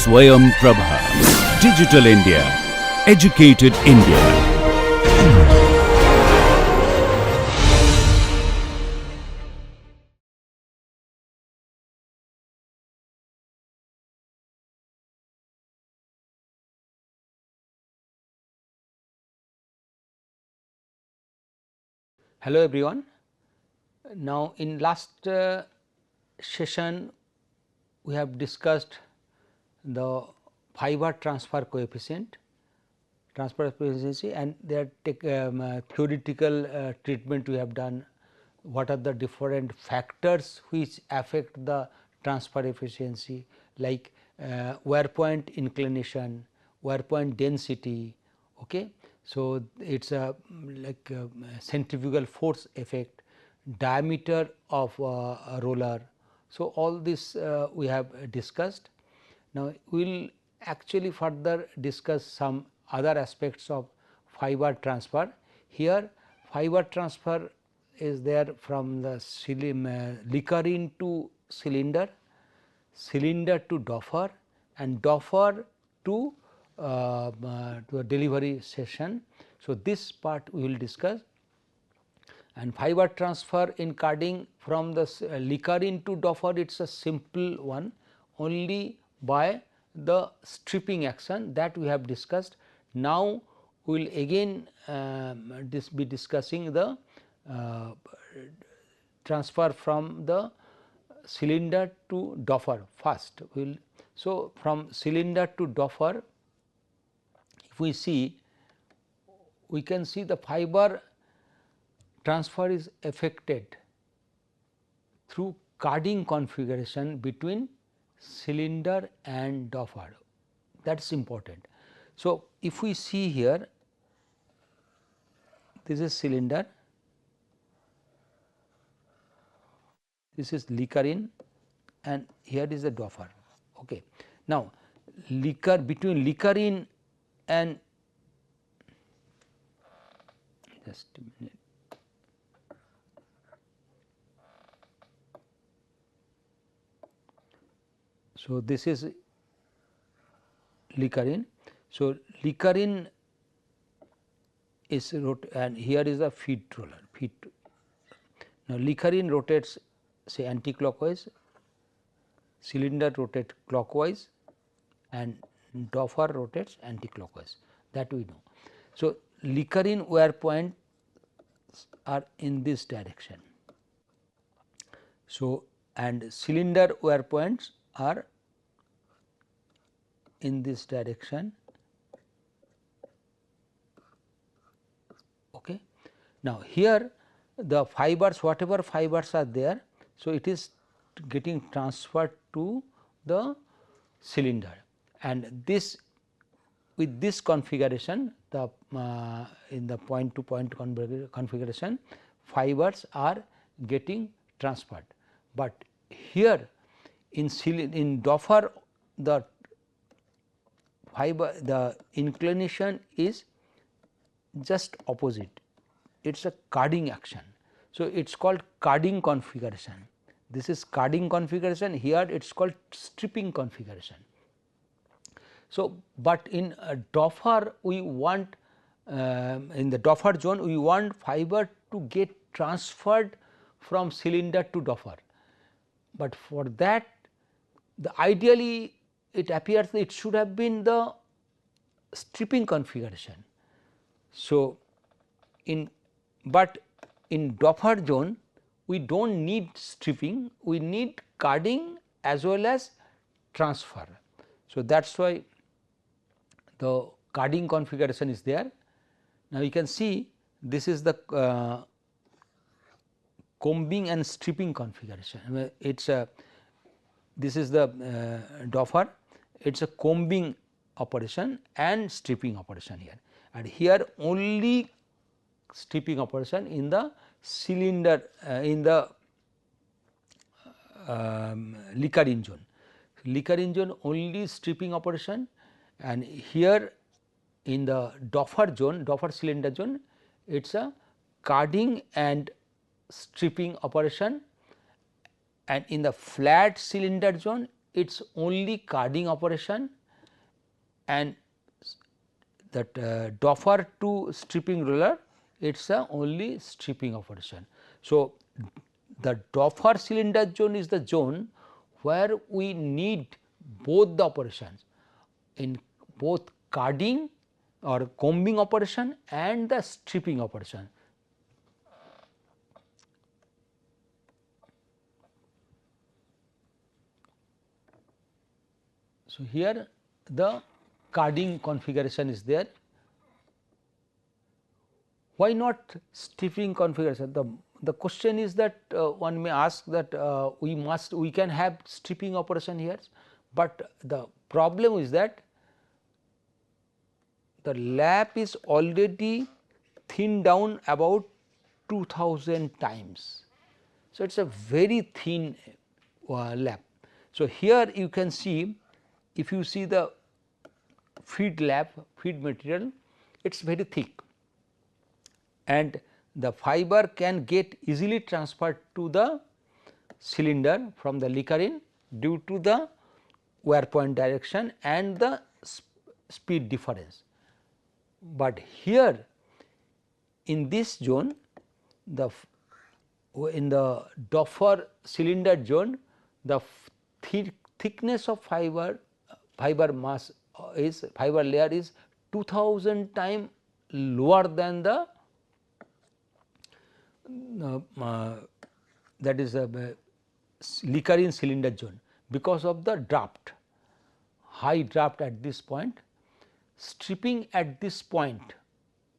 SwayamPrabha. Digital India. Educated India. Hello everyone. Now in last session we have discussed the fiber transfer coefficient, transfer efficiency, and their theoretical treatment we have done. What are the different factors which affect the transfer efficiency, like wear point inclination, wear point density. Okay. So, it is a like a centrifugal force effect, diameter of a roller. So, all this we have discussed. Now, we will actually further discuss some other aspects of fiber transfer. Here fiber transfer is there from the Likering to cylinder, cylinder to Doffer, and Doffer to a delivery session. So, this part we will discuss, and fiber transfer in carding from the Likering to Doffer, it is a simple one only by the stripping action that we have discussed. Now, we will again be discussing the transfer from the cylinder to Doffer first. So, from cylinder to Doffer, if we see, we can see the fiber transfer is affected through carding configuration between cylinder and Doffer. That is important. So, if we see here, this is cylinder, this is Likering, and here is the Doffer. Okay. Now, between Likering and just a minute. So, this is Likering. So, Likering is and here is a feed roller. Now, Likering rotates say anti-clockwise, cylinder rotates clockwise, and Doffer rotates anti-clockwise, that we know. So, Likering wear points are in this direction. So, and cylinder wear points are in this direction. Okay. Now, here the fibers, whatever fibers are there, so it is getting transferred to the cylinder, and this with this configuration, the in the point to point configuration, fibers are getting transferred. But here in Doffer, the fiber, the inclination is just opposite, it is a carding action. So, it is called carding configuration. This is carding configuration, here it is called stripping configuration. So, but in Doffer we want in the Doffer zone we want fiber to get transferred from cylinder to Doffer, but for that the ideally it appears that it should have been the stripping configuration. So, but in Doffer zone we do not need stripping, we need carding as well as transfer. So, that is why the carding configuration is there. Now, you can see this is the combing and stripping configuration. It is a this is the Doffer, it is a combing operation and stripping operation here, and here only stripping operation in the cylinder in the Likering zone. Likering zone only stripping operation, and here in the Doffer zone, Doffer cylinder zone, it is a carding and stripping operation, and in the flat cylinder zone it is only carding operation, and that Doffer to stripping roller, it is only stripping operation. So, the Doffer cylinder zone is the zone where we need both the operations, in both carding or combing operation and the stripping operation. So, here the carding configuration is there. Why not stripping configuration? The question is that one may ask that we can have stripping operation here, but the problem is that the lap is already thinned down about 2000 times. So, it is a very thin lap. So, here you can see, if you see the feed lap, feed material, it is very thick, and the fiber can get easily transferred to the cylinder from the Licarin due to the wear point direction and the speed difference. But here in this zone, the in the Doffer cylinder zone, the thickness of fiber mass is fiber layer is 2000 times lower than the that is a Licarin cylinder zone, because of the draft, high draft at this point. Stripping at this point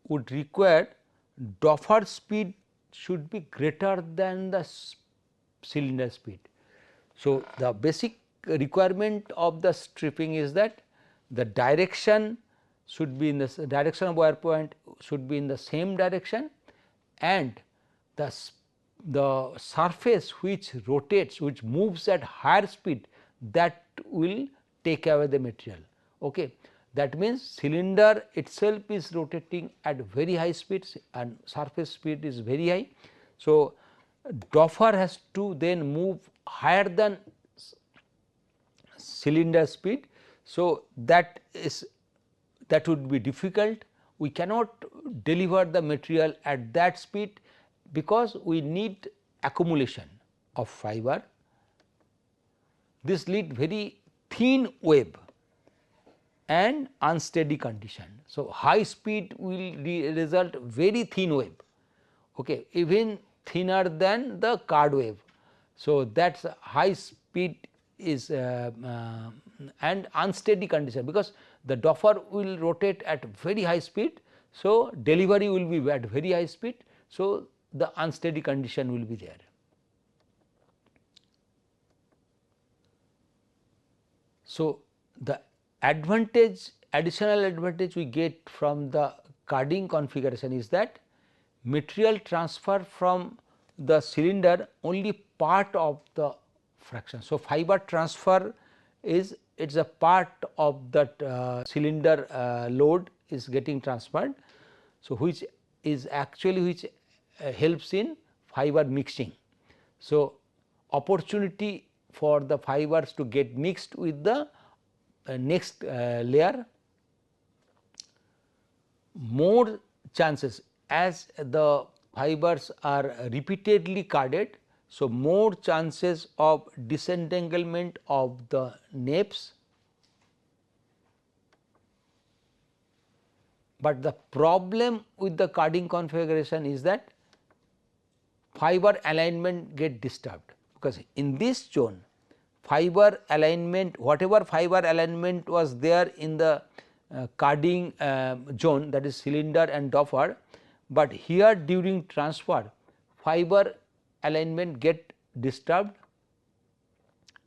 would require Doffer speed should be greater than the cylinder speed. So, the basic requirement of the stripping is that the direction should be in the direction of wear point should be in the same direction, and the surface which rotates, which moves at higher speed, that will take away the material. Okay. That means, cylinder itself is rotating at very high speeds and surface speed is very high. So, Doffer has to then move higher than cylinder speed. So, that would be difficult. We cannot deliver the material at that speed, because we need accumulation of fiber. This lead very thin wave and unsteady condition. So, high speed will result very thin wave, okay, even thinner than the card wave. So, that is high speed is and unsteady condition, because the Doffer will rotate at very high speed. So, delivery will be at very high speed. So, the unsteady condition will be there. So, the additional advantage we get from the carding configuration is that material transfer from the cylinder only part of the fraction. So, fiber transfer is it is a part of that cylinder load is getting transferred. So, which is actually which helps in fiber mixing. So, opportunity for the fibers to get mixed with the next layer, more chances as the fibers are repeatedly carded. So, more chances of disentanglement of the naps, but the problem with the carding configuration is that fiber alignment get disturbed, because in this zone fiber alignment, whatever fiber alignment was there in the carding zone, that is cylinder and Doffer, but here during transfer fiber alignment get disturbed,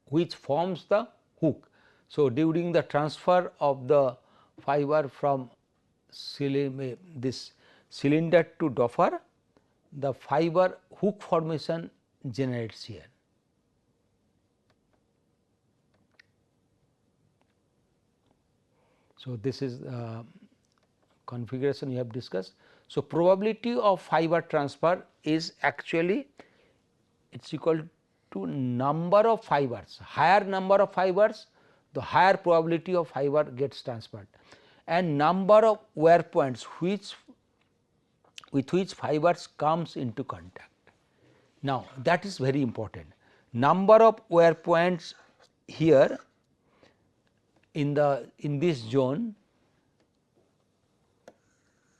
which forms the hook. So, during the transfer of the fiber from this cylinder to Doffer, the fiber hook formation generates here. So, this is configuration we have discussed. So, probability of fiber transfer is actually it is equal to number of fibers. Higher number of fibers, the higher probability of fiber gets transferred, and number of wear points with which fibers comes into contact. Now, that is very important. Number of wear points here in this zone,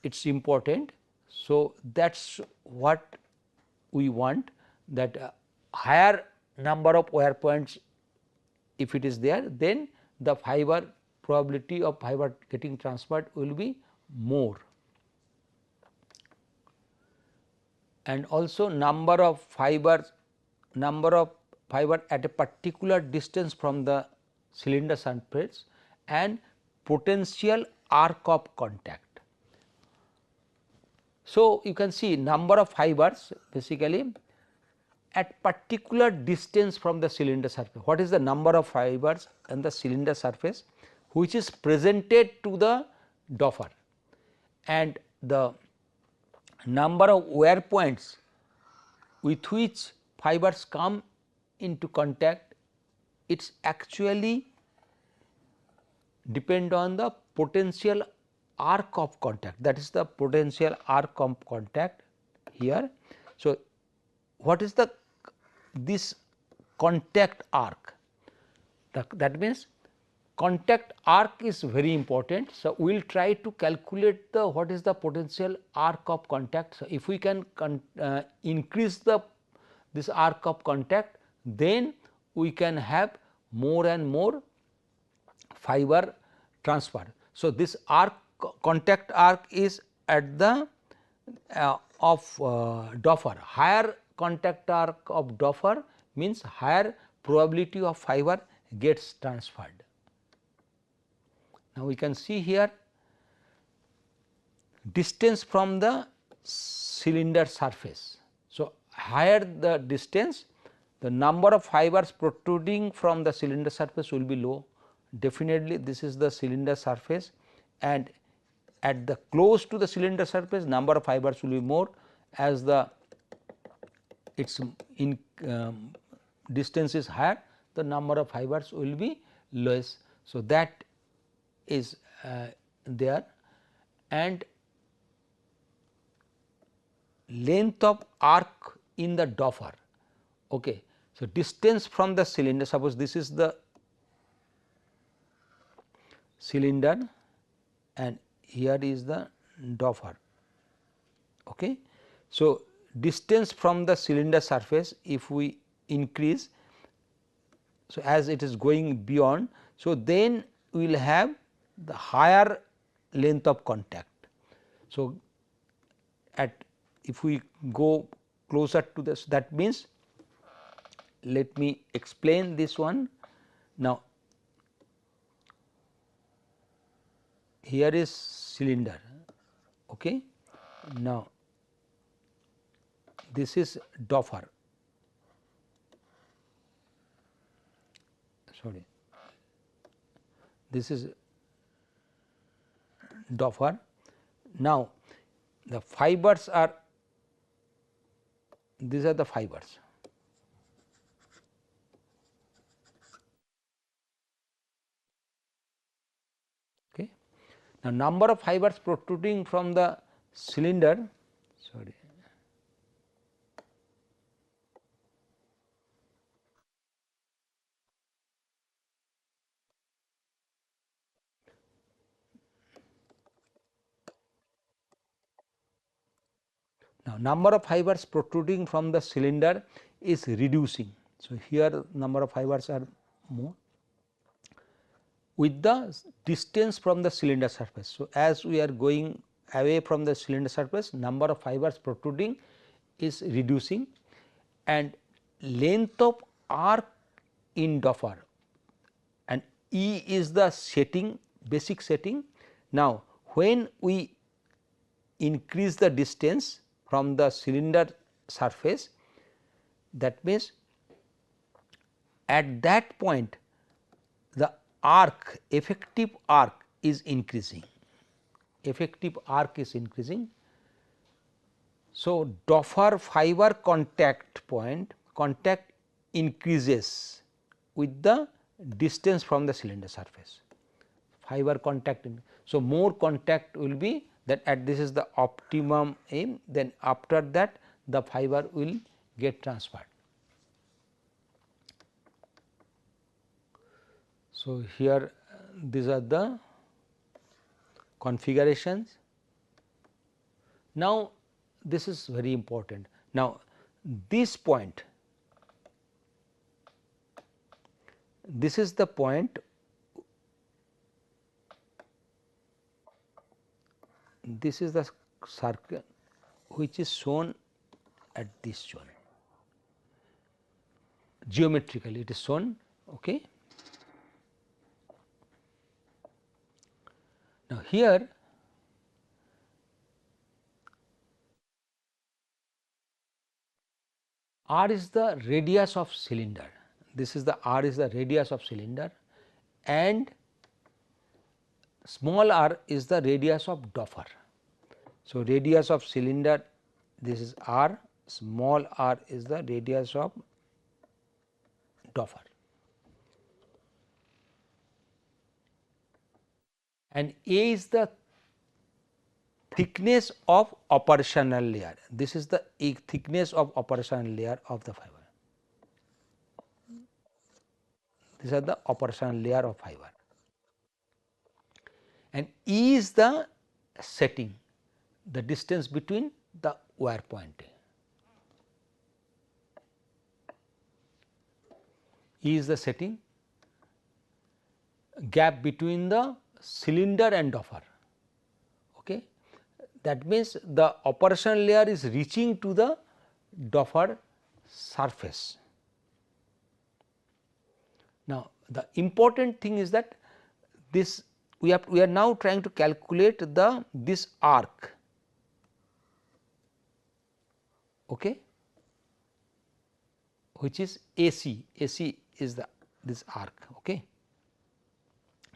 it is important. So, that is what we want, that higher number of wear points, if it is there, then the fiber probability of fiber getting transferred will be more. And also number of fibers at a particular distance from the cylinder surface and potential arc of contact. So, you can see number of fibers basically at particular distance from the cylinder surface. What is the number of fibers on the cylinder surface which is presented to the Doffer, and the number of wear points with which fibers come into contact, it is actually depend on the potential arc of contact, that is the potential arc of contact here. So, what is this contact arc? That means contact arc is very important. So, we will try to calculate what is the potential arc of contact. So, if we can increase this arc of contact, then we can have more and more fiber transfer. So, this contact arc is at the of Doffer. Higher contact arc of Doffer means higher probability of fiber gets transferred. Now, we can see here distance from the cylinder surface. So, higher the distance, the number of fibers protruding from the cylinder surface will be low. Definitely this is the cylinder surface, and at the close to the cylinder surface number of fibers will be more, as the its in distance is higher, the number of fibers will be less. So, that is there, and length of arc in the Doffer. Okay. So, distance from the cylinder, suppose this is the cylinder and here is the Doffer. Okay. So, distance from the cylinder surface, if we increase, so as it is going beyond, so then we will have the higher length of contact. So, if we go closer to this, that means, let me explain this one. Now, here is cylinder. Okay. Now, this is Doffer. Sorry, this is Doffer. Now, the fibers are, these are the fibers. Okay. Now, number of fibers protruding from the cylinder, sorry, now number of fibers protruding from the cylinder is reducing. So, here number of fibers are more with the distance from the cylinder surface. So, as we are going away from the cylinder surface, number of fibers protruding is reducing, and length of arc in Doffer, and E is the setting, basic setting. Now, when we increase the distance from the cylinder surface, that means at that point the arc, effective arc is increasing, effective arc is increasing. So, Doffer fiber contact point, contact increases with the distance from the cylinder surface. Fiber contact. So, more contact will be that at this is the optimum aim, then after that the fiber will get transferred. So, here these are the configurations. Now, this is very important. Now, this point, this is the point, this is the circle which is shown at this zone. Geometrically it is shown. Okay. Now, here R is the radius of cylinder, this is the R is the radius of cylinder, and small r is the radius of Doffer. So, radius of cylinder, this is R, small r is the radius of Doffer, and A is the thickness of operational layer. This is the thickness of operational layer of the fiber. These are the operational layer of fiber, and E is the setting, the distance between the wire point. E is the setting, gap between the cylinder and Doffer. Okay. That means, the operational layer is reaching to the Doffer surface. Now, the important thing is that this we are now trying to calculate the this arc, okay, which is AC. AC is the this arc. Okay.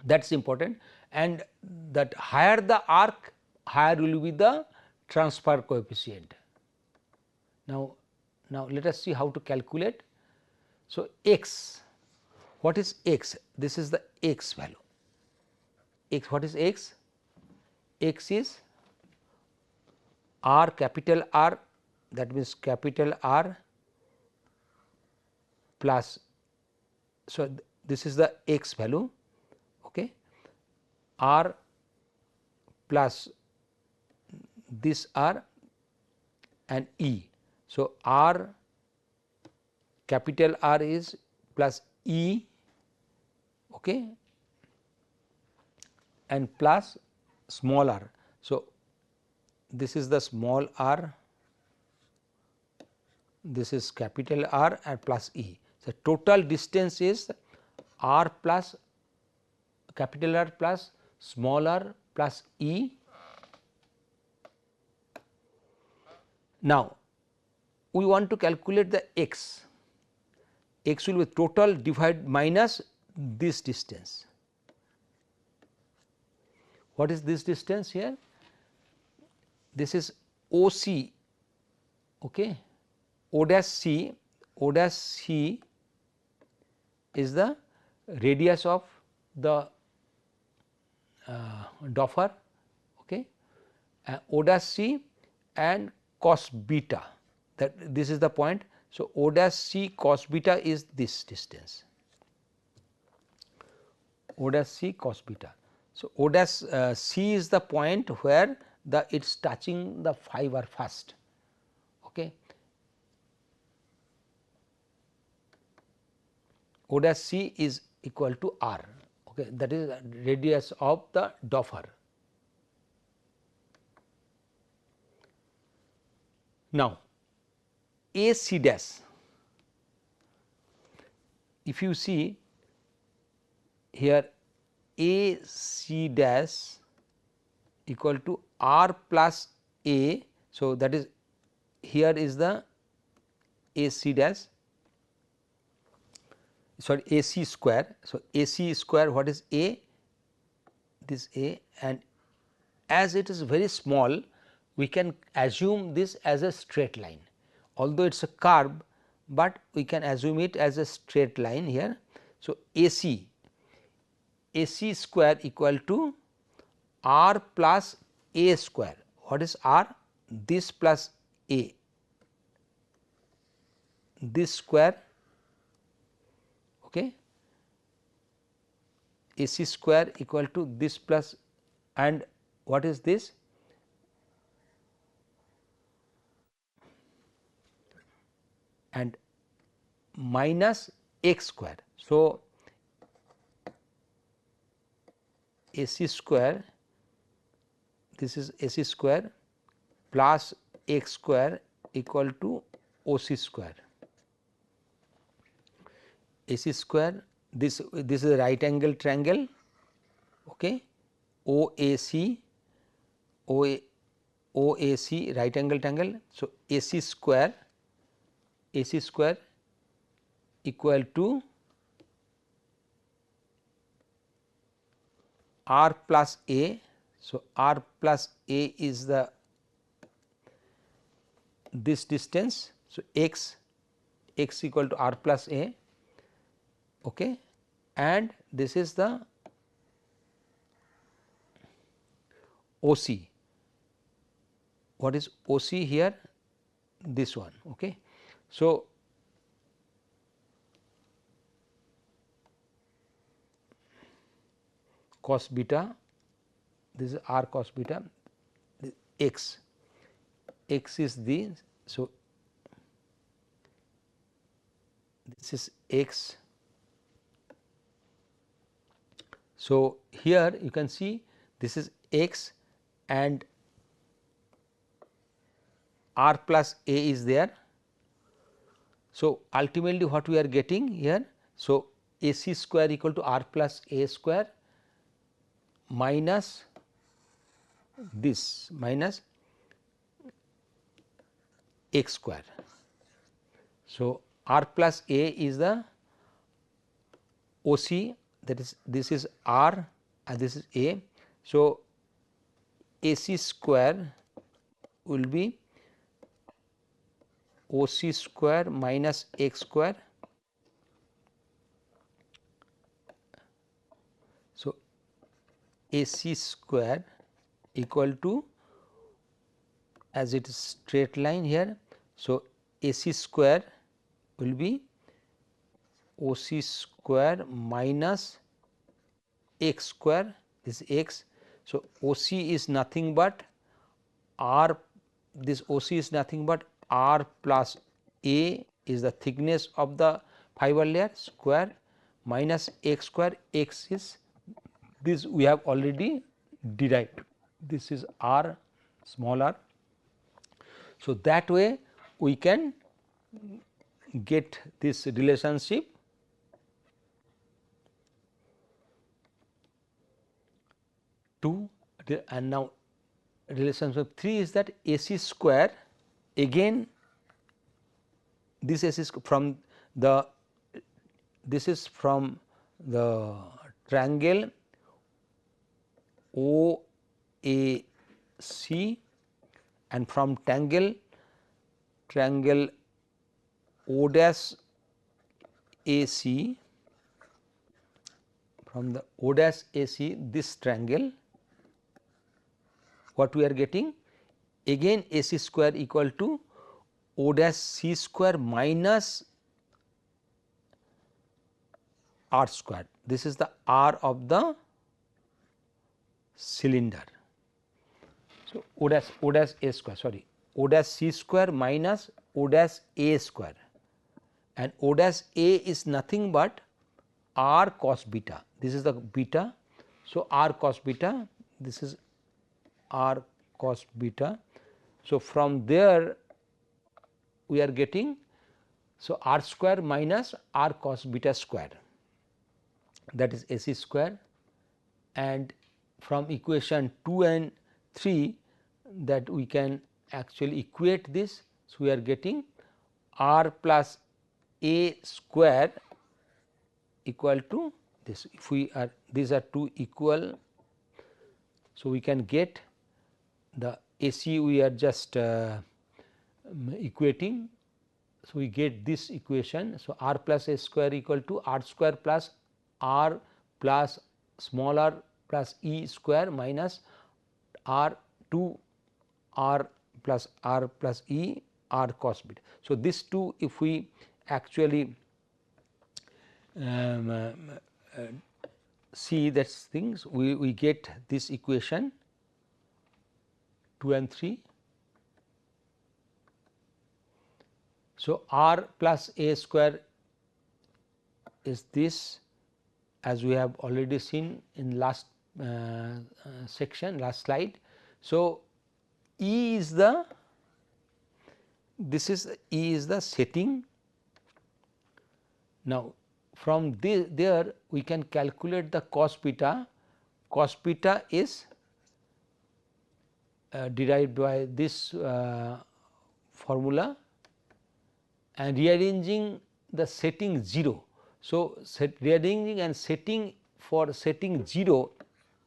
That is important, and that higher the arc, higher will be the transfer coefficient. Now, let us see how to calculate. So, x, what is x? This is the x value. X, what is x? X is R, capital R, that means capital R plus. So, this is the x value, okay, R plus this R and E. So, R, capital R is plus E, okay, and plus small r. So, this is the small r, this is capital R and plus E. So, total distance is R plus capital R plus small r plus E. Now, we want to calculate the x. X will be total divide minus this distance. What is this distance here? This is OC, okay. O dash C is the radius of the Doffer, okay, O dash C and cos beta, that this is the point. So, O dash C cos beta is this distance, O dash C cos beta. So, O dash C is the point where the it is touching the fiber first, okay. O dash C is equal to R, okay, that is radius of the Doffer. Now, AC dash, if you see here, AC dash equal to R plus A. So, that is here is the AC dash, sorry, AC square. So, AC square, what is A? This A, and as it is very small, we can assume this as a straight line. Although it is a curve, but we can assume it as a straight line here. So, AC square equal to R plus A square. What is R? This plus A, this square, okay. AC square equal to this plus, and what is this? And minus x square. So, AC square, this is AC square plus x square equal to OC square. AC square, this is a right angle triangle, okay. OAC right angle triangle. So, AC square equal to R plus A. So, R plus A is the this distance. So, x equal to R plus A, okay, and this is the OC. What is OC here? This one, okay. So, cos beta, this is R cos beta, x is the, so this is x. So, here you can see this is x and R plus A is there. So, ultimately what we are getting here? So, AC square equal to R plus A square minus this minus x square. So, R plus A is the OC, that is this is R and this is A. So, AC square will be OC square minus x square. So, AC square equal to, as it is straight line here. So, AC square will be OC square minus x square, this x. So, OC is nothing but R, this OC is nothing but R plus A is the thickness of the fiber layer square minus x square, x is this we have already derived, this is R small r. So, that way we can get this relationship two, and now relationship 3 is that AC square, again this AC from the, this is from the triangle OAC and from triangle O dash AC, from the O dash AC this triangle, what we are getting? Again AC square equal to O dash C square minus R square. This is the R of the cylinder. So, O dash A square, sorry, O dash C square minus O dash A square, and O dash A is nothing but R cos beta, this is the beta. So, R cos beta, this is R cos beta. So, from there we are getting, so R square minus R cos beta square, that is AC square, and from equation 2 and 3 that we can actually equate this. So, we are getting R plus A square equal to this, if we are, these are two equal. So, we can get the AC we are just equating So, we get this equation. So, r plus a square equal to r square plus r plus small r plus e square minus r 2 r plus e r cos beta. So, this 2 if we actually see that things, we get this equation 2 and 3. So, r plus a square is this, as we have already seen in last section, last slide. So, E is the, this is E is the setting. Now, from there we can calculate the cos beta. Cos beta is derived by this formula, and rearranging the setting 0. So, rearranging and setting for setting 0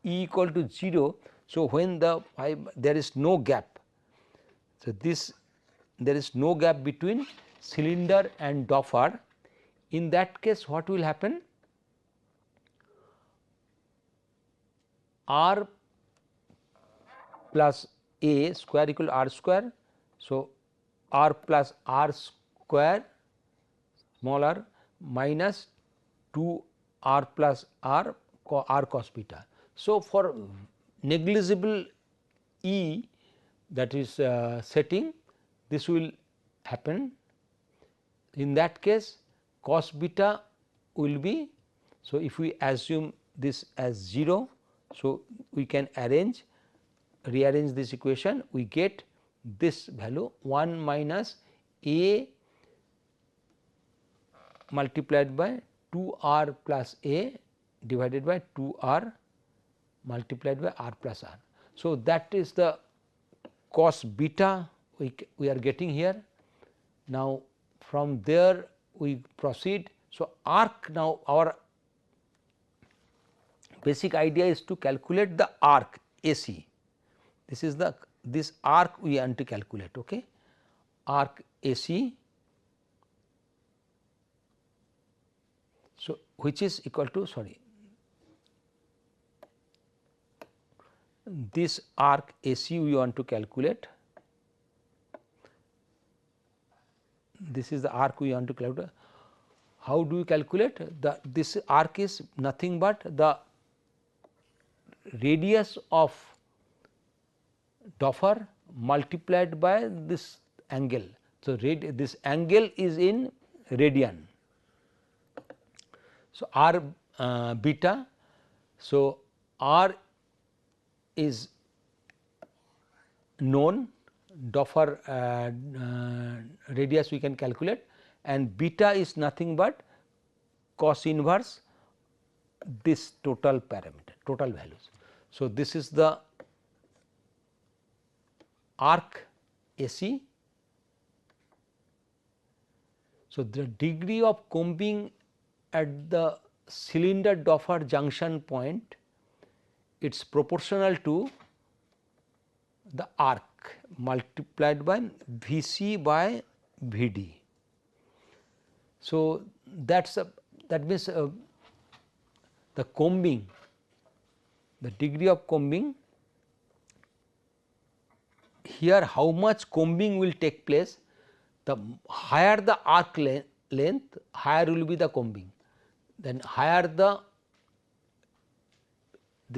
E equal to 0. So, when the there is no gap. So, this there is no gap between cylinder and Doffer. In that case, what will happen? R plus a square equal to r square. So, r plus r square small r minus 2 r plus r cos beta. So, for negligible E, that is setting, this will happen. In that case, cos beta will be, so if we assume this as 0, so we can rearrange this equation, we get this value 1 minus a multiplied by 2 r plus a divided by 2 r multiplied by r plus r. So, that is the cos beta we are getting here. Now, from there we proceed. So, arc, now our basic idea is to calculate the arc AC. This is the, this arc we want to calculate, okay? Arc AC. So, which is equal to, sorry, this arc AC we want to calculate. This is the arc we want to calculate. How do we calculate? This arc is nothing but the radius of Doffer multiplied by this angle. So, this angle is in radian. So, r beta. So, r is known, Doffer radius we can calculate, and beta is nothing but cos inverse this total parameter, total values. So, this is the arc AC. So, the degree of combing at the cylinder Doffer junction point, it is proportional to the arc multiplied by Vc by Vd. So, that means the combing, the degree of combing, here how much combing will take place, the higher the arc length, higher will be the combing, then higher the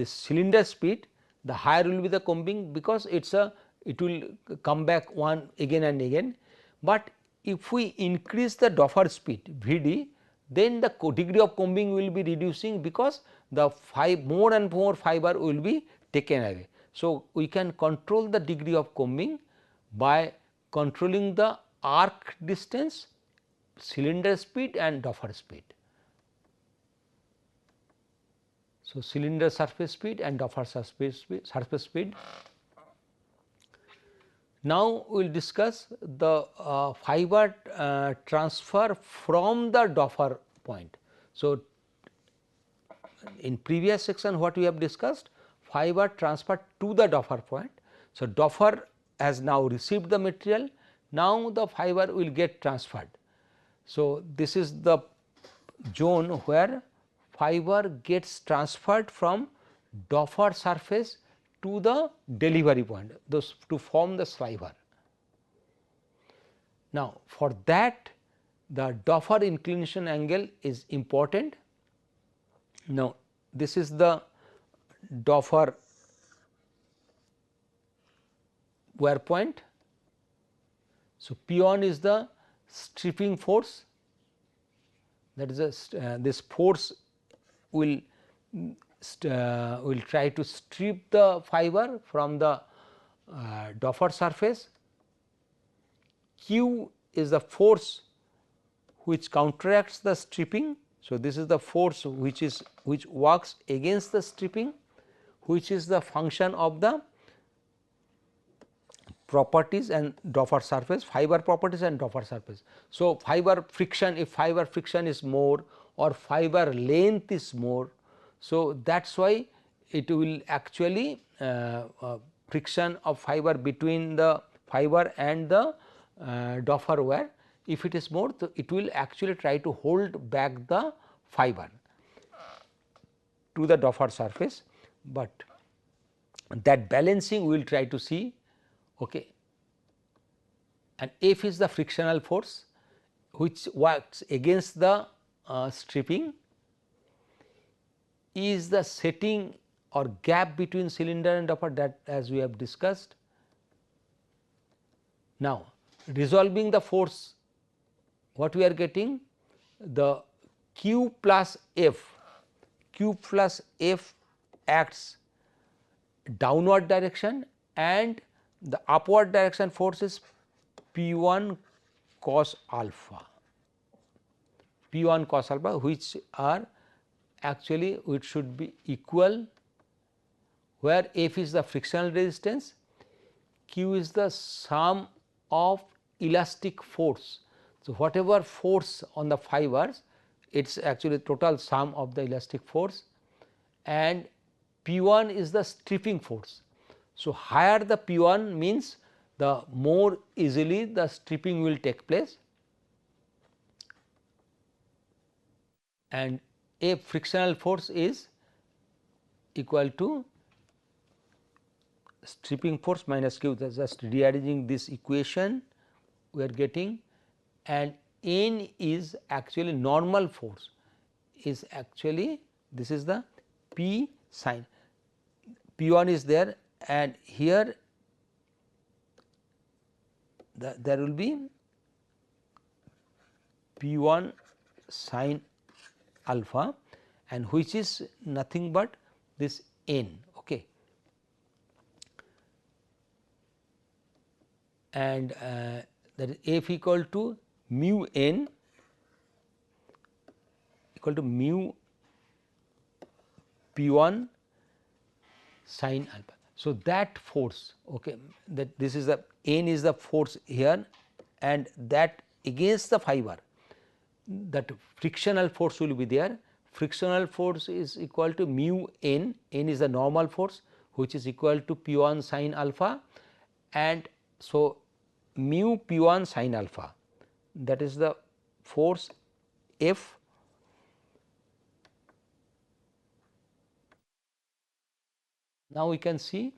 cylinder speed, the higher will be the combing, because it will come back one again and again. But if we increase the Doffer speed Vd, then the degree of combing will be reducing, because the more and more fiber will be taken away. So, we can control the degree of combing by controlling the arc distance, cylinder speed and Doffer speed. So, cylinder surface speed and Doffer surface speed. Now, we will discuss the fiber transfer from the Doffer point. So, in previous section what we have discussed, fiber transfer to the Doffer point. So, Doffer has now received the material, now the fiber will get transferred. So, this is the zone where fiber gets transferred from Doffer surface to the delivery point, those to form the sliver. Now, for that the Doffer inclination angle is important. Now, this is the Doffer wear point. So, P1 is the stripping force, that is this force will try to strip the fiber from the Doffer surface. Q is the force which counteracts the stripping. So, this is the force which works against the stripping, which is the function of the properties and Doffer surface, fiber properties and Doffer surface. So, fiber friction, if fiber friction is more or fiber length is more, so that is why it will actually friction of fiber between the fiber and the Doffer wear. If it is more, so it will actually try to hold back the fiber to the Doffer surface, but that balancing we will try to see. Okay. And F is the frictional force which works against the stripping. E is the setting or gap between cylinder and Doffer, that as we have discussed. Now, resolving the force, what we are getting, the Q plus F acts downward direction and the upward direction force is P1 cos alpha, which are actually which should be equal, where F is the frictional resistance, Q is the sum of elastic force. So, whatever force on the fibers, it is actually total sum of the elastic force, and P1 is the stripping force. So, higher the P1 means the more easily the stripping will take place, and a frictional force is equal to stripping force minus Q. That is just rearranging this equation we are getting, and N is actually normal force, is actually this is the P sin, P1 is there, and here there will be P1 sin alpha, and which is nothing but this N. Okay. And that is F equal to mu N equal to mu P1 sin alpha. So, that force, okay, that this is the N is the force here, and that against the fiber, that frictional force will be there. Frictional force is equal to mu N, N is the normal force which is equal to P1 sin alpha, and so mu P1 sin alpha, that is the force F. Now, we can see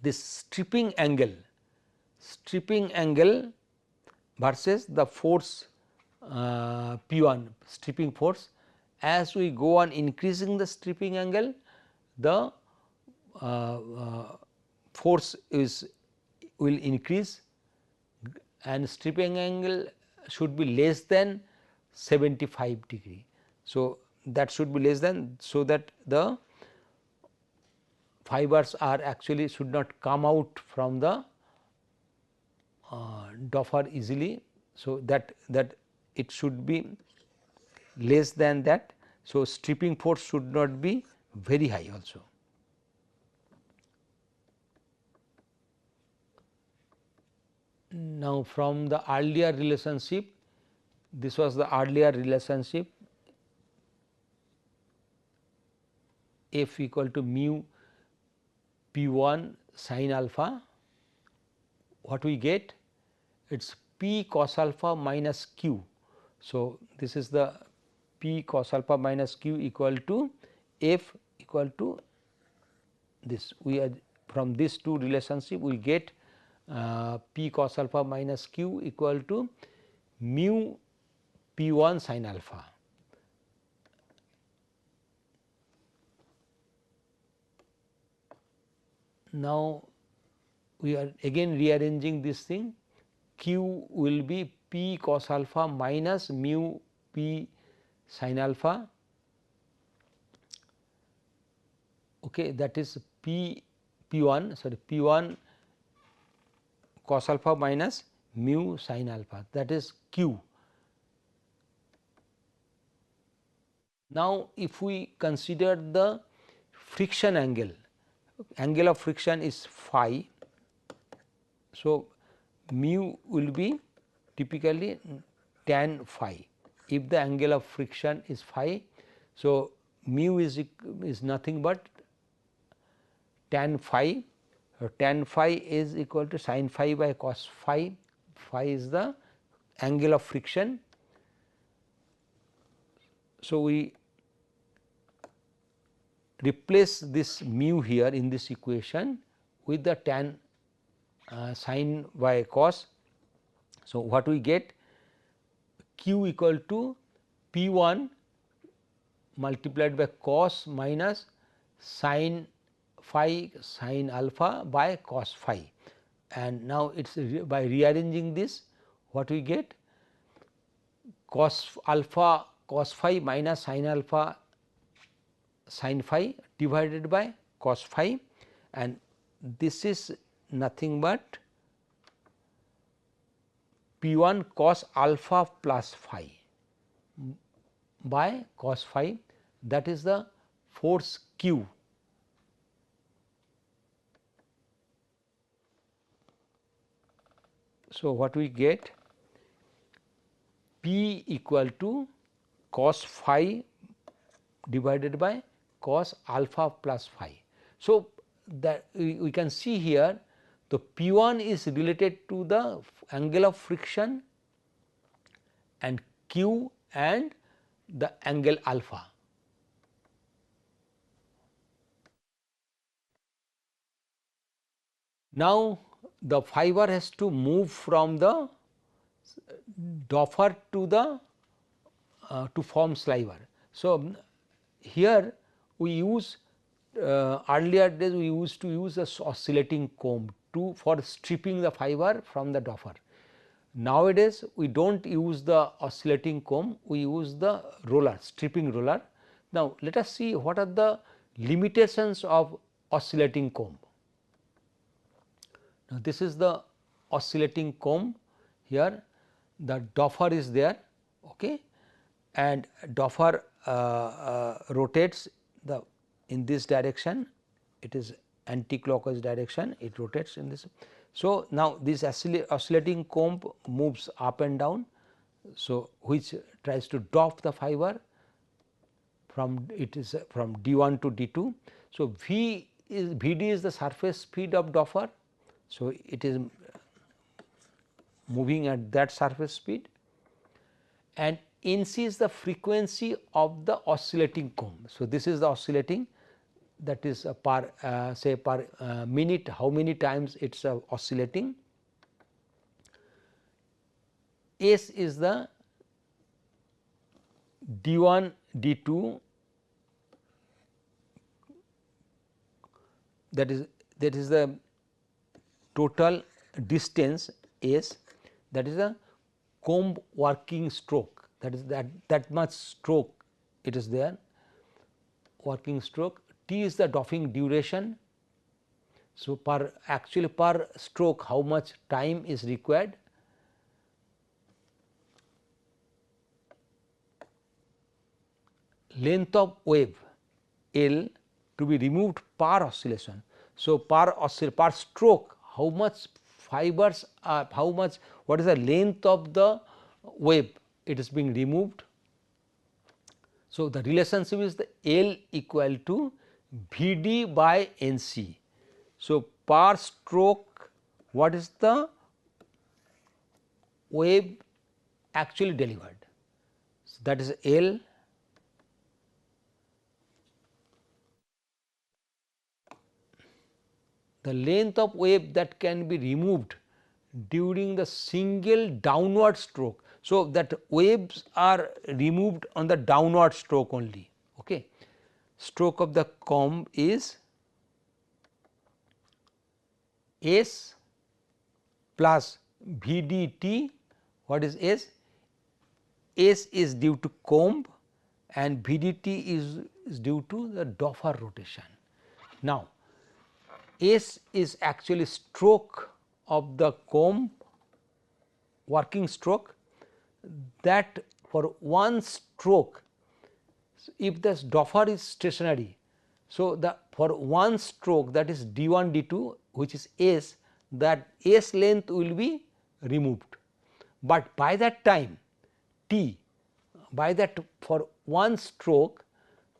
this stripping angle versus the force P1 stripping force. As we go on increasing the stripping angle, the force will increase, and stripping angle should be less than 75 degree. So, that should be less than, so that the fibers are actually should not come out from the Doffer easily. So, that it should be less than that. So, stripping force should not be very high also. Now, from the earlier relationship, this was the earlier relationship, F equal to mu P1 sin alpha. What we get? it is P cos alpha minus Q. So, this is the P cos alpha minus Q equal to F equal to this. We are from these two relationship we get P cos alpha minus Q equal to mu P 1 sin alpha. Now, we are again rearranging this thing, Q will be P cos alpha minus mu P sin alpha, okay, that is P 1 cos alpha minus mu sin alpha, that is Q. Now, if we consider the friction angle of friction is phi. So, mu will be typically tan phi if the angle of friction is phi. So, mu is nothing but tan phi. So, tan phi is equal to sin phi by cos phi. Phi is the angle of friction. So, we replace this mu here in this equation with the tan sin by cos. So, what we get, Q equal to P 1 multiplied by cos minus sin phi sin alpha by cos phi, and now it is by rearranging this, what we get, cos alpha cos phi minus sin alpha sin phi divided by cos phi, and this is nothing but P 1 cos alpha plus phi by cos phi, that is the force Q. So, what we get, P equal to cos phi divided by cos alpha plus phi. So, that we can see here the P 1 is related to the angle of friction and Q and the angle alpha. Now, the fiber has to move from the Doffer to the to form sliver. So, here we use earlier days we used to use a oscillating comb for stripping the fiber from the Doffer. Nowadays, we do not use the oscillating comb, we use the roller, stripping roller. Now, let us see what are the limitations of oscillating comb. Now, this is the oscillating comb, here the Doffer is there, okay, and Doffer rotates the in this direction, it is anti-clockwise direction, it rotates in this. So, now this oscillating comb moves up and down, so which tries to doff the fiber from from D1 to D2. So, Vd is the surface speed of Doffer. So, it is moving at that surface speed, and Nc is the frequency of the oscillating comb. So, this is the oscillating, that is per say per minute how many times it is oscillating. S is the D1 D2, that is the total distance S, that is the comb working stroke, that is that much stroke it is there, working stroke. T is the doffing duration. So, actually per stroke how much time is required. Length of wave L to be removed per oscillation. So, per stroke how much fibers are, what is the length of the wave it is being removed. So, the relationship is the L equal to Vd by Nc. So, per stroke what is the wave actually delivered. So, that is L the length of wave that can be removed during the single downward stroke. So, that waves are removed on the downward stroke only. Okay. Stroke of the comb is S plus VDT. What is S? S is due to comb and VDT is due to the Doffer rotation. Now, S is actually stroke of the comb, working stroke, that for one stroke, if the Doffer is stationary. So, the for one stroke, that is d1 d2, which is S, that S length will be removed, but by that time T, by that for one stroke,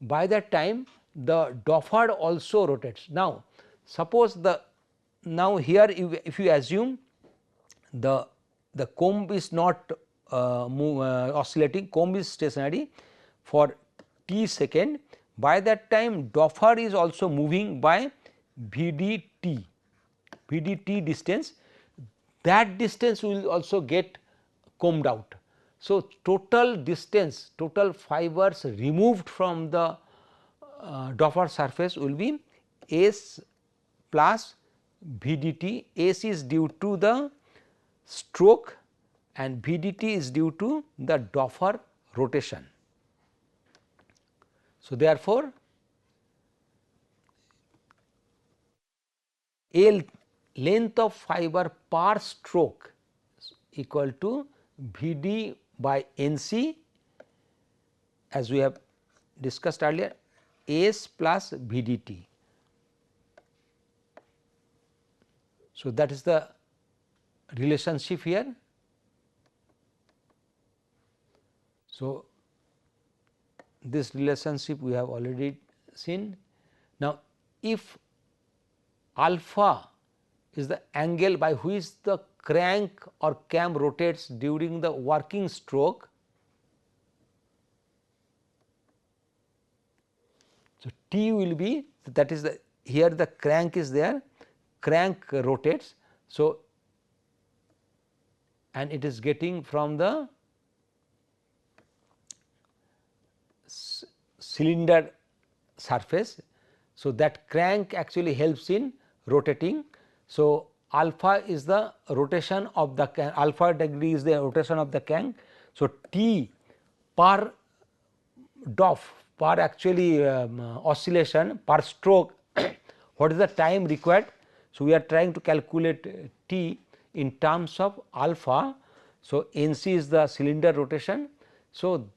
by that time the Doffer also rotates. Now, suppose now here if you assume the comb is not oscillating, comb is stationary for t second, by that time Doffer is also moving by VDT, VDT distance, that distance will also get combed out. So, total distance, total fibers removed from the Doffer surface will be S plus VDT. S is due to the stroke and VDT is due to the Doffer rotation. So, therefore, L length of fiber per stroke equal to Vd by Nc, as we have discussed earlier, S plus Vdt. So, that is the relationship here. So, this relationship we have already seen. Now, if alpha is the angle by which the crank or cam rotates during the working stroke, so T will be, that is the, here the crank is there, crank rotates. So, and it is getting from the cylinder surface. So, that crank actually helps in rotating. So, alpha is the rotation of the crank, alpha degree is the rotation of the crank. So, T per Doff, per actually oscillation per stroke, what is the time required? So, we are trying to calculate T in terms of alpha. So, Nc is the cylinder rotation. So,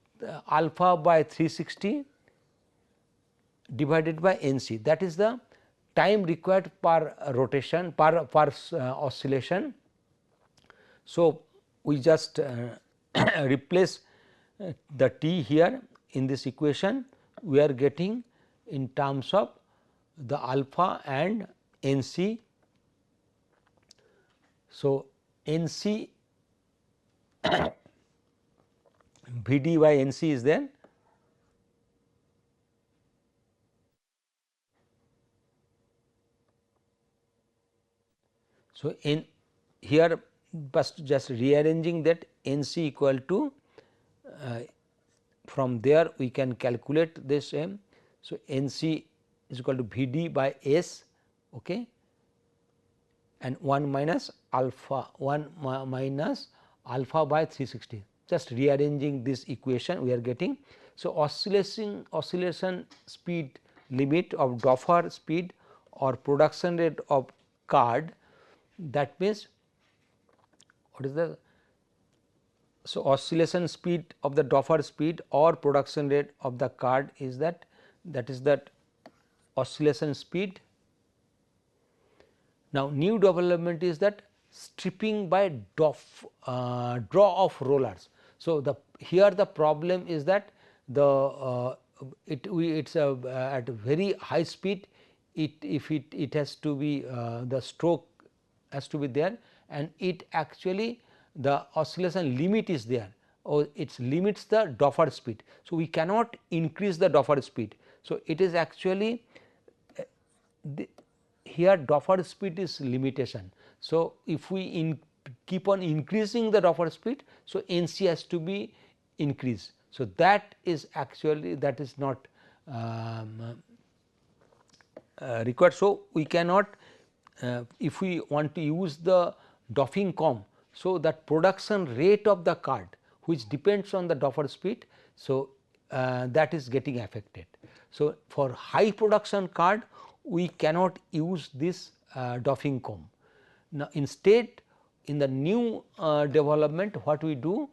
alpha by 360 divided by Nc, that is the time required per rotation, per oscillation. So, we just replace the T here in this equation, we are getting in terms of the alpha and Nc. So, Nc Vd by Nc is there. So, in here just rearranging that Nc equal to from there we can calculate this M. So, Nc is equal to Vd by S, okay, and 1 minus alpha, 1 minus alpha by 360, just rearranging this equation we are getting. So, oscillation speed limit of Doffer speed or production rate of card, that means what is the, so oscillation speed of the Doffer speed or production rate of the card is that is that oscillation speed. Now, new development is that stripping by draw of rollers. So, the here the problem is that the it is at very high speed, it has to be the stroke has to be there, and it actually the oscillation limit is there, or it limits the Doffer speed. So, we cannot increase the Doffer speed. So, it is actually here Doffer speed is limitation. So, if we keep on increasing the Doffer speed, so NC has to be increased. So, that is actually that is not required. So, we cannot if we want to use the doffing comb. So, that production rate of the card which depends on the Doffer speed. So, that is getting affected. So, for high production card we cannot use this doffing comb. Now, instead in the new development what we do,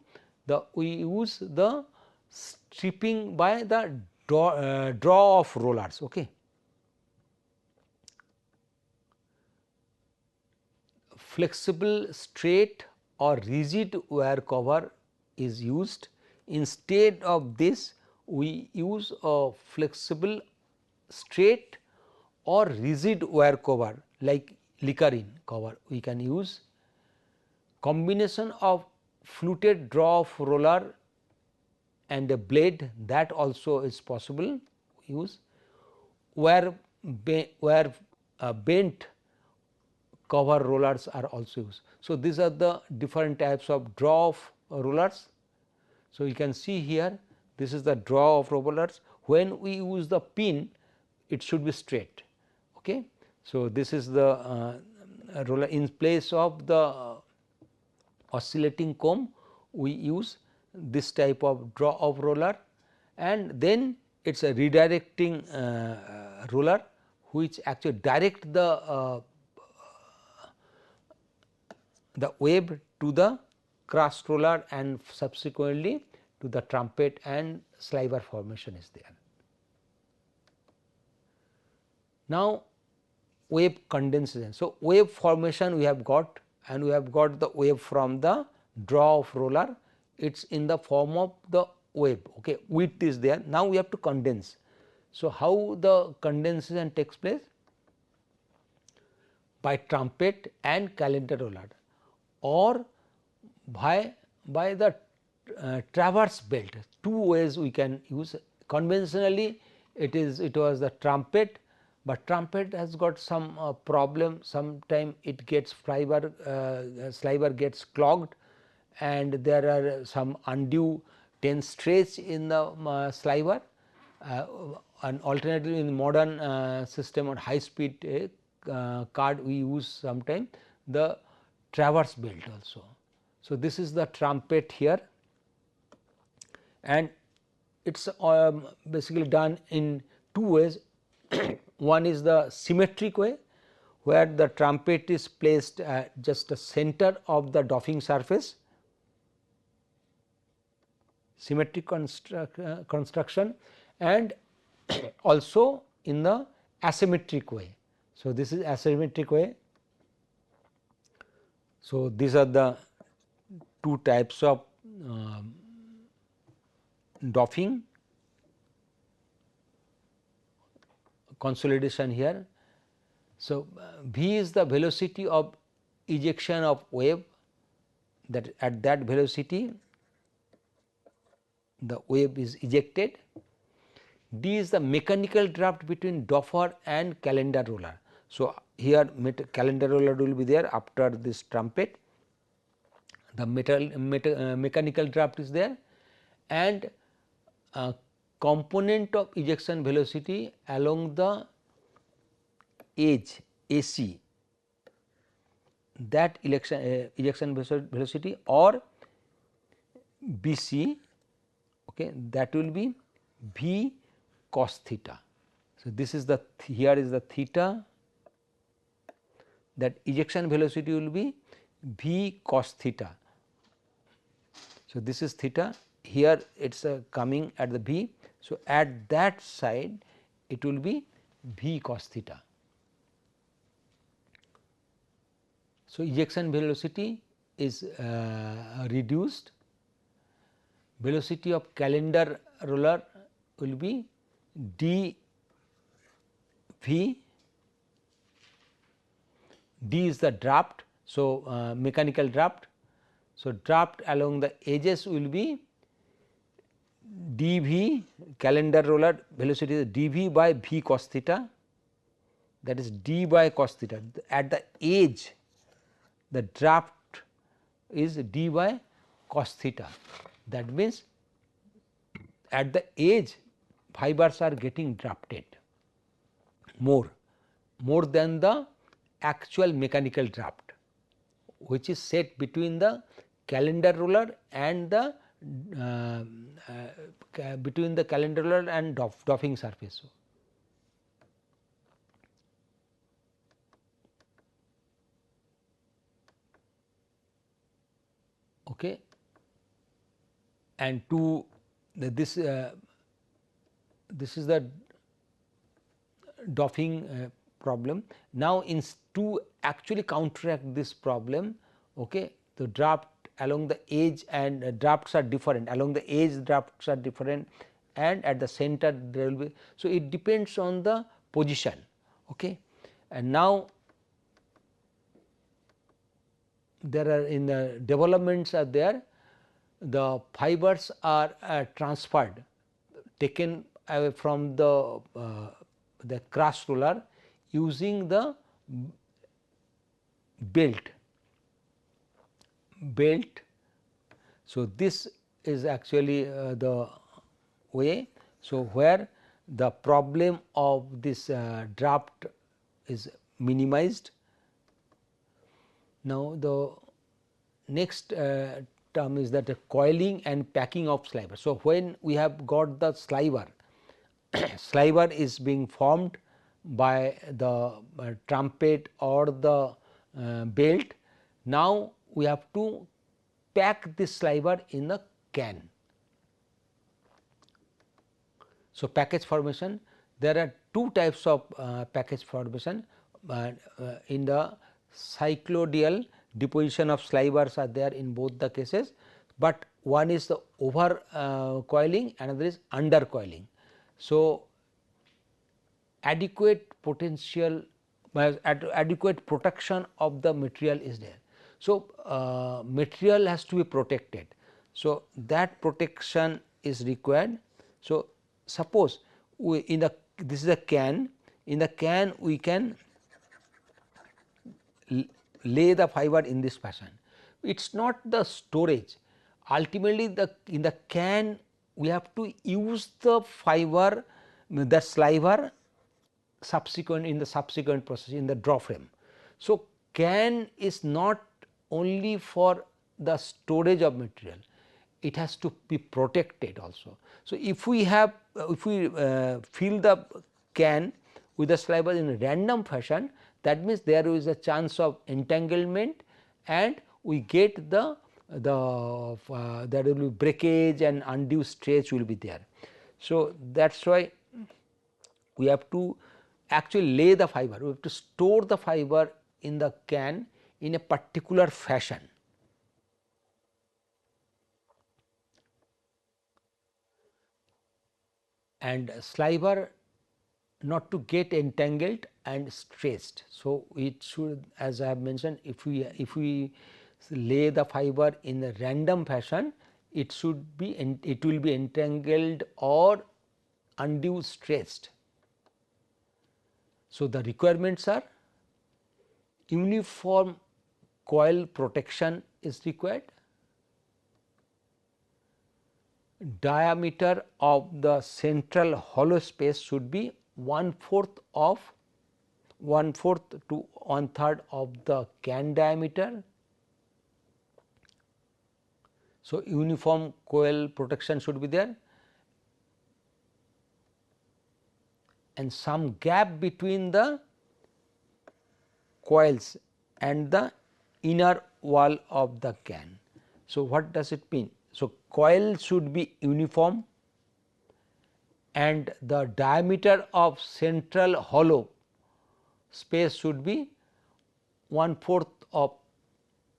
we use the stripping by the draw of rollers. Okay. Flexible, straight or rigid wire cover is used. Instead of this, we use a flexible, straight or rigid wire cover like Licarin cover. We can use combination of fluted draw of roller and a blade, that also is possible. Use where bent cover rollers are also used. So, these are the different types of draw of rollers. So, you can see here this is the draw of rollers. When we use the pin, it should be straight. Okay. So, this is the roller. In place of the oscillating comb, we use this type of draw of roller, and then it is a redirecting roller which actually direct the wave to the crust roller and subsequently to the trumpet, and sliver formation is there. Now, wave condensation. So, wave formation we have got, and we have got the wave from the draw of roller, it is in the form of the wave. Okay. Width is there. Now, we have to condense. So, how the condensation takes place? By trumpet and calendar roller, or by the traverse belt. Two ways we can use. Conventionally it was the trumpet, but trumpet has got some problem. Sometime it gets sliver gets clogged, and there are some undue tense stretch in the sliver, and alternatively in modern system on high speed card we use sometime the traverse belt also. So, this is the trumpet here, and it is basically done in two ways. One is the symmetric way, where the trumpet is placed at just the center of the doffing surface, symmetric construction, and also in the asymmetric way. So, this is asymmetric way. So, these are the two types of doffing. Consolidation here. So, V is the velocity of ejection of wave, that at that velocity the wave is ejected. D is the mechanical draft between Doffer and calendar roller. So, here calendar roller will be there after this trumpet, the mechanical draft is there, and component of ejection velocity along the edge AC, that ejection velocity, or BC, okay, that will be V cos theta. So, this is the here is the theta, that ejection velocity will be V cos theta. So, this is theta, here it is coming at the V. So, at that side it will be V cos theta. So, ejection velocity is reduced, velocity of calendar roller will be d V, d is the draft. So, mechanical draft, So, draft along the edges will be dV, calendar roller velocity is dV by V cos theta, that is d by cos theta. At the edge the draft is d by cos theta, that means at the edge fibers are getting drafted more than the actual mechanical draft, which is set between the calendar roller and the between the calendar roller and doffing surface. Okay. And to this is the doffing problem. Now, to actually counteract this problem, okay, the draft along the edge and drafts are different, along the edge drafts are different and at the center there will be. So, it depends on the position. Okay. And now, there are in the developments are there, the fibers are transferred, taken away from the crush roller using the belt. So, this is actually the way. So, where the problem of this draft is minimized. Now, the next term is that the coiling and packing of sliver. So, when we have got the sliver, sliver is being formed by the trumpet or the belt. Now, we have to pack this sliver in a can. So, package formation, there are two types of package formation. In the cycloidal deposition of slivers are there in both the cases, but one is the over coiling, another is under coiling. So, adequate potential adequate protection of the material is there. So, material has to be protected. So, that protection is required. So, suppose we in the this is a can, in the can we can lay the fiber in this fashion. It is not the storage, ultimately in the can we have to use the fiber, the sliver subsequent in the subsequent process in the draw frame. So, can is not only for the storage of material, it has to be protected also. So, if we have if we fill the can with the sliver in a random fashion, that means there is a chance of entanglement and we get there will be breakage and undue stretch will be there. So, that is why we have to actually lay the fiber, we have to store the fiber in the can in a particular fashion. And sliver not to get entangled and stretched. So, it should, as I have mentioned, if we lay the fiber in a random fashion, it should be it will be entangled or undue stretched. So, the requirements are uniform coil protection is required, diameter of the central hollow space should be 1/4 to 1/3 of the can diameter. So, uniform coil protection should be there and some gap between the coils and the inner wall of the can. So, what does it mean? So, coil should be uniform and the diameter of central hollow space should be 1/4 of.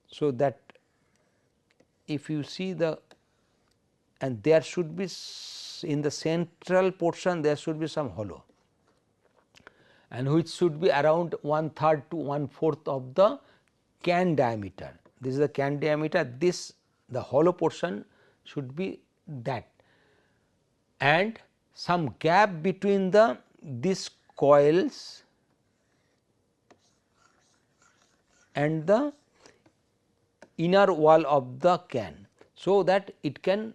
So, that if you see the and there should be in the central portion there should be some hollow and which should be around 1/3 to 1/4 of the can diameter. this is the can diameter, this the hollow portion should be that, and some gap between the these coils and the inner wall of the can, so that it can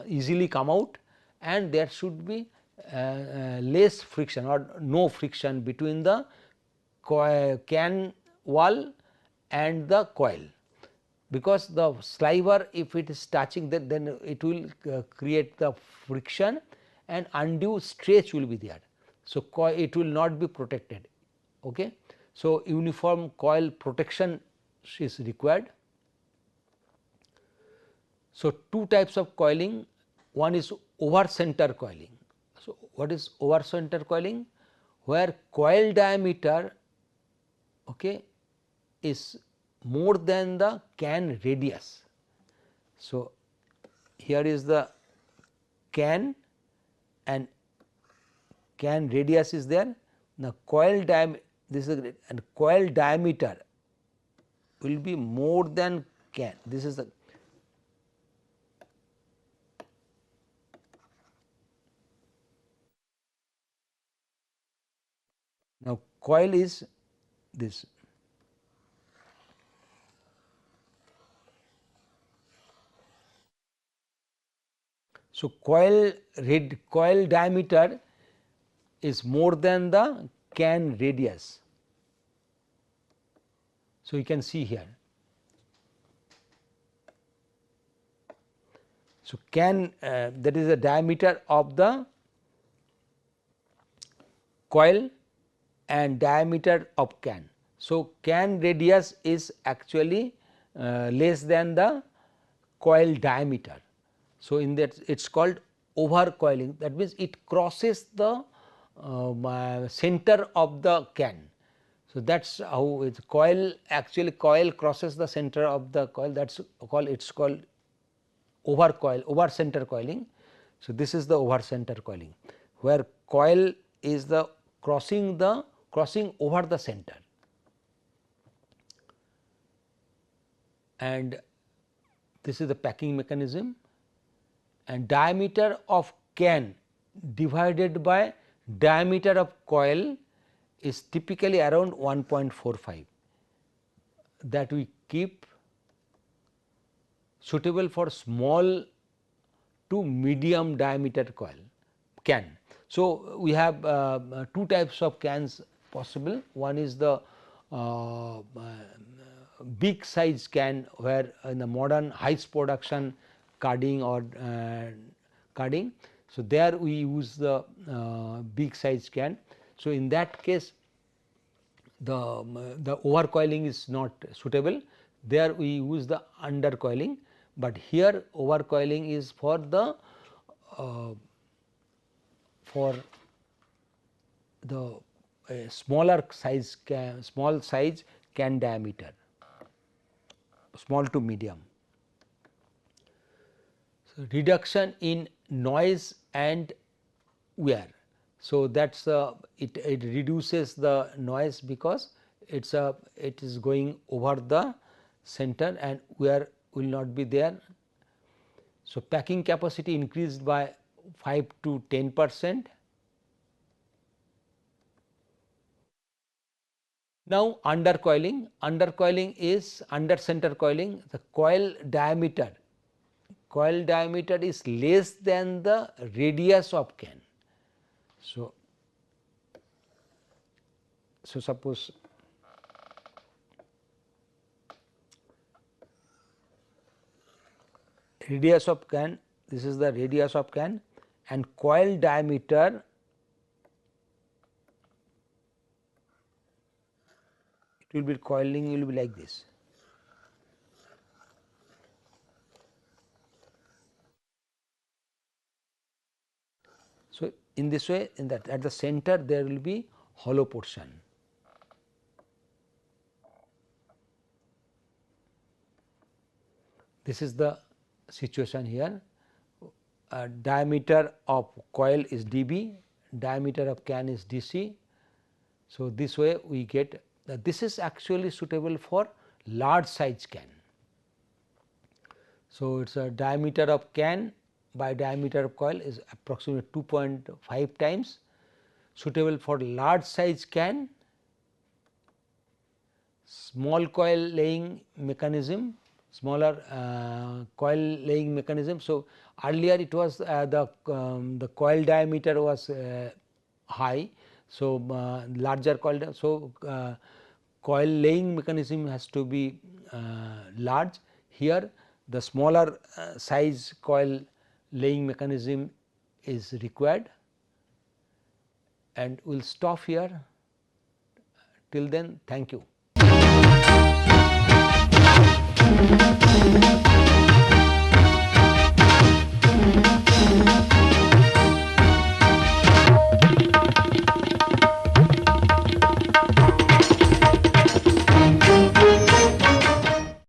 easily come out, and there should be less friction or no friction between the can wall and the coil, because the sliver, if it is touching that, then it will create the friction and undue stretch will be there. So, it will not be protected. Okay. So, uniform coil protection is required. So, two types of coiling, one is over center coiling. So, what is over center coiling? Where coil diameter, okay, is more than the can radius. So, here is the can and can radius is there. Now, coil diameter, this is and coil diameter will be more than can. This is the now coil is this. So, coil diameter is more than the can radius. So, you can see here. So, can that is the diameter of the coil and diameter of can. So, can radius is actually less than the coil diameter. So, in that it is called over coiling, that means it crosses the center of the can. So, that is how it is coil, actually coil crosses the center of the coil, that is called, it is called over coil, over center coiling. So, this is the over center coiling, where coil is the crossing over the center, and this is the packing mechanism, and diameter of can divided by diameter of coil is typically around 1.45, that we keep suitable for small to medium diameter coil can. So, we have two types of cans possible. One is the big size can, where in the modern heights production carding or carding. So, there we use the big size can. So, in that case the over coiling is not suitable, there we use the under coiling, but here over coiling is for the smaller size can, small size can diameter, small to medium. So, reduction in noise and wear. So, that is it reduces the noise, because it is going over the center and wear will not be there. So, packing capacity increased by 5 to 10%. Now, undercoiling is under center coiling, the coil diameter is less than the radius of can. So, suppose radius of can, this is the radius of can, and coil diameter, it will be coiling will be like this. So, in this way, in that at the center there will be hollow portion. This is the situation here. Diameter of coil is dB, diameter of can is dc. So, this way we get this is actually suitable for large size can. So, it is a diameter of can by diameter of coil is approximately 2.5 times, suitable for large size can, small coil laying mechanism, smaller coil laying mechanism. So, earlier it was the coil diameter was high. So, larger coil. So, coil laying mechanism has to be large. Here the smaller size coil laying mechanism is required, and we will stop here. Till then, thank you.